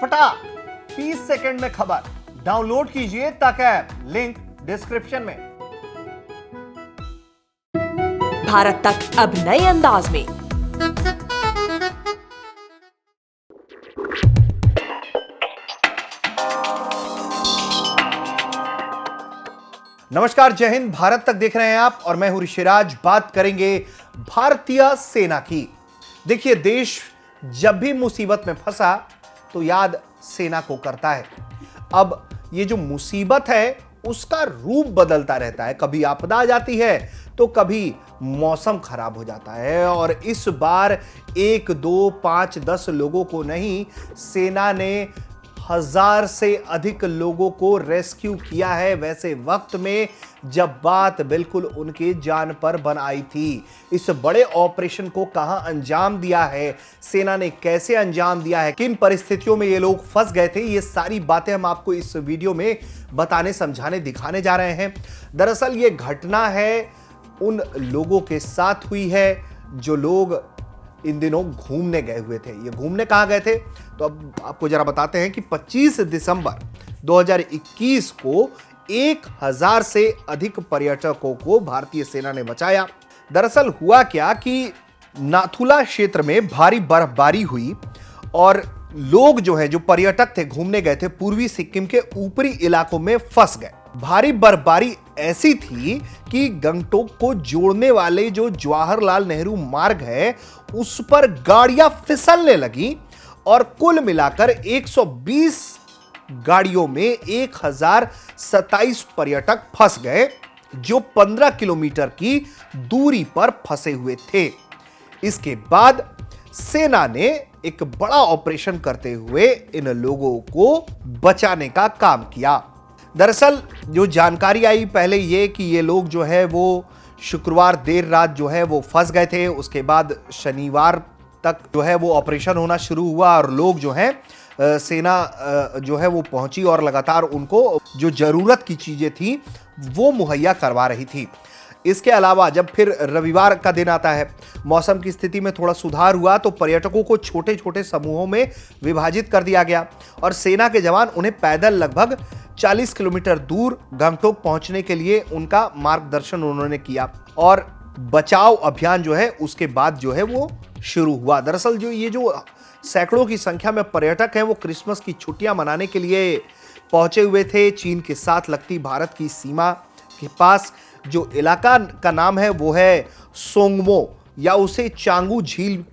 फटाक 30 सेकंड में खबर डाउनलोड कीजिए तक ऐप, लिंक डिस्क्रिप्शन में। भारत तक अब नए अंदाज में। नमस्कार, जय हिंद। भारत तक देख रहे हैं आप और मैं हूं ऋषिराज। बात करेंगे भारतीय सेना की। देखिए, देश जब भी मुसीबत में फंसा तो याद सेना को करता है। अब ये जो मुसीबत है उसका रूप बदलता रहता है। कभी आपदा आ जाती है तो कभी मौसम खराब हो जाता है। और इस बार 1, 2, 5, 10 लोगों को नहीं, सेना ने 1000 से अधिक लोगों को रेस्क्यू किया है, वैसे वक्त में जब बात बिल्कुल उनके जान पर बन आई थी। इस बड़े ऑपरेशन को कहां अंजाम दिया है, सेना ने कैसे अंजाम दिया है, किन परिस्थितियों में ये लोग फंस गए थे, ये सारी बातें हम आपको इस वीडियो में बताने, समझाने, दिखाने जा रहे हैं। दरअसल ये घटना है उन लोगों के साथ हुई है जो लोग इन दिनों घूमने गए हुए थे। ये घूमने कहां गए थे तो अब आपको जरा बताते हैं कि 25 दिसंबर 2021 को 1000 से अधिक पर्यटकों को भारतीय सेना ने बचाया। दरअसल हुआ क्या कि नाथुला क्षेत्र में भारी बर्फबारी हुई और लोग जो हैं, जो पर्यटक थे, घूमने गए थे, पूर्वी सिक्किम के ऊपरी इलाकों में फंस गए। भारी बर्फबारी ऐसी थी कि गंगटोक को जोड़ने वाले जो जवाहरलाल नेहरू मार्ग है उस पर गाड़ियां फिसलने लगी और कुल मिलाकर 120 गाड़ियों में 1027 पर्यटक फंस गए, जो 15 किलोमीटर की दूरी पर फंसे हुए थे। इसके बाद सेना ने एक बड़ा ऑपरेशन करते हुए इन लोगों को बचाने का काम किया। दरअसल जो जानकारी आई पहले ये कि ये लोग जो है वो शुक्रवार देर रात जो है वो फंस गए थे। उसके बाद शनिवार तक जो है वो ऑपरेशन होना शुरू हुआ और लोग जो है सेना जो है वो पहुंची और लगातार उनको जो जरूरत की चीजें थी वो मुहैया करवा रही थी। इसके अलावा जब फिर रविवार का दिन आता है, मौसम की स्थिति में थोड़ा सुधार हुआ तो पर्यटकों को छोटे छोटे समूहों में विभाजित कर दिया गया और सेना के जवान उन्हें पैदल लगभग 40 किलोमीटर दूर गंगटोक पहुंचने के लिए उनका मार्गदर्शन उन्होंने किया और बचाव अभियान जो है उसके बाद जो है वो शुरू हुआ। दरअसल जो ये जो सैकड़ों की संख्या में पर्यटक हैं वो क्रिसमस की छुट्टियां मनाने के लिए पहुंचे हुए थे। चीन के साथ लगती भारत की सीमा के पास जो इलाका का नाम है वो है सोंगमो, या उसे चांगू झील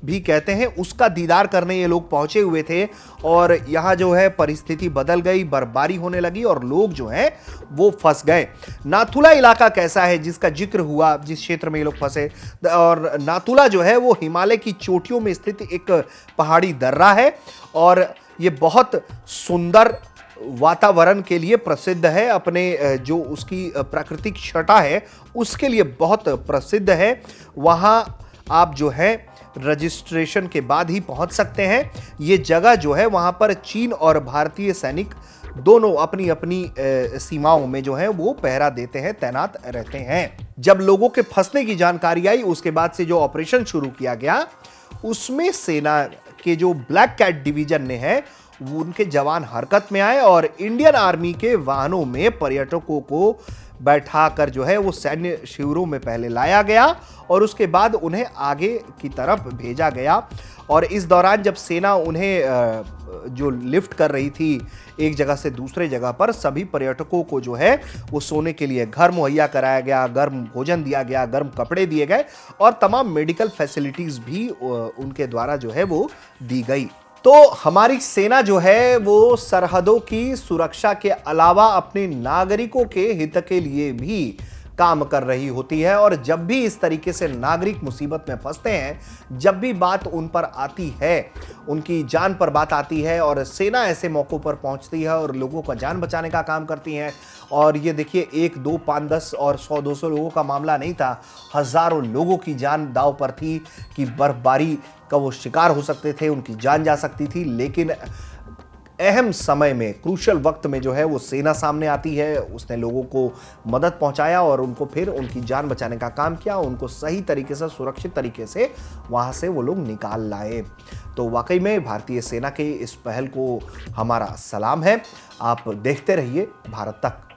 भी कहते हैं, उसका दीदार करने ये लोग पहुंचे हुए थे। और यहाँ जो है परिस्थिति बदल गई, बर्फबारी होने लगी और लोग जो हैं वो फंस गए। नाथुला इलाका कैसा है जिसका जिक्र हुआ, जिस क्षेत्र में ये लोग फंसे, और नाथुला जो है वो हिमालय की चोटियों में स्थित एक पहाड़ी दर्रा है और ये बहुत सुंदर वातावरण के लिए प्रसिद्ध है। अपने जो उसकी प्राकृतिक छटा है उसके लिए बहुत प्रसिद्ध है। वहाँ आप जो है रजिस्ट्रेशन के बाद ही पहुंच सकते हैं। ये जगह जो है वहां पर चीन और भारतीय सैनिक दोनों अपनी अपनी सीमाओं में जो है वो पहरा देते हैं, तैनात रहते हैं। जब लोगों के फंसने की जानकारी आई उसके बाद से जो ऑपरेशन शुरू किया गया उसमें सेना के जो ब्लैक कैट डिवीजन ने है उनके जवान हरकत में आए और इंडियन आर्मी के वाहनों में पर्यटकों को बैठाकर जो है वो सैन्य शिविरों में पहले लाया गया और उसके बाद उन्हें आगे की तरफ भेजा गया। और इस दौरान जब सेना उन्हें जो लिफ्ट कर रही थी एक जगह से दूसरे जगह पर, सभी पर्यटकों को जो है वो सोने के लिए घर मुहैया कराया गया, गर्म भोजन दिया गया, गर्म कपड़े दिए गए और तमाम मेडिकल फैसिलिटीज भी उनके द्वारा जो है वो दी गई। तो हमारी सेना जो है वो सरहदों की सुरक्षा के अलावा अपने नागरिकों के हित के लिए भी काम कर रही होती है। और जब भी इस तरीके से नागरिक मुसीबत में फंसते हैं, जब भी बात उन पर आती है, उनकी जान पर बात आती है और सेना ऐसे मौकों पर पहुंचती है और लोगों का जान बचाने का काम करती है। और ये देखिए 1, 2, 5, 10 और 100, 200 लोगों का मामला नहीं था, हजारों लोगों की जान दांव पर थी कि बर्फबारी का वो शिकार हो सकते थे, उनकी जान जा सकती थी। लेकिन अहम समय में, क्रूशल वक्त में जो है वो सेना सामने आती है। उसने लोगों को मदद पहुंचाया और उनको फिर उनकी जान बचाने का काम किया, उनको सही तरीके से, सुरक्षित तरीके से वहां से वो लोग निकाल लाए। तो वाकई में भारतीय सेना के इस पहल को हमारा सलाम है। आप देखते रहिए भारत तक।